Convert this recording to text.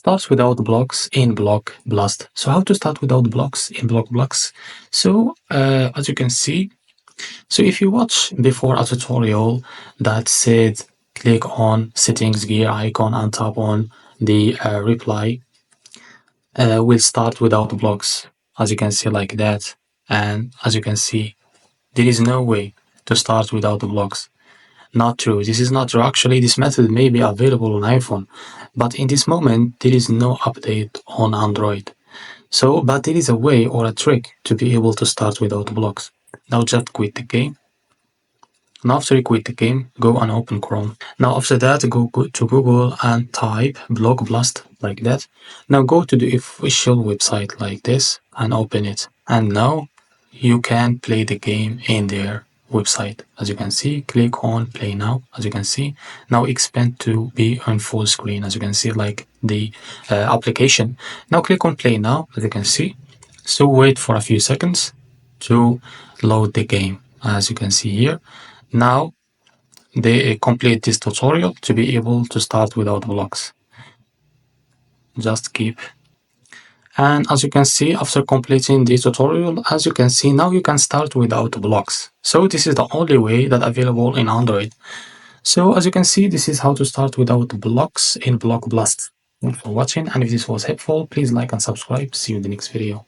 Start without blocks in Block Blast. So how to start without blocks in Block Blast? So as you can see, so if you watch before a tutorial that said click on settings gear icon and tap on the reply, we'll start without blocks, as you can see like that. And as you can see, there is no way to start without the blocks. Not true. This is not true. Actually, this method may be available on iPhone, but in this moment, there is no update on Android. So, but there is a way or a trick to be able to start without blocks. Now just quit the game. Now after you quit the game, go and open Chrome. Now after that, go to Google and type Block Blast like that. Now go to the official website like this and open it. And now you can play the game in their website. As you can see, click on play now. As you can see, now expand to be on full screen. As you can see, like the application. Now click on play now. As you can see, so wait for a few seconds to load the game. As you can see here, now they complete this tutorial to be able to start without blocks. Just keep. And as you can see, after completing the tutorial, as you can see, now you can start without blocks. So this is the only way that available in Android. So as you can see, this is how to start without blocks in Block Blast. Thanks for watching, and if this was helpful, please like and subscribe. See you in the next video.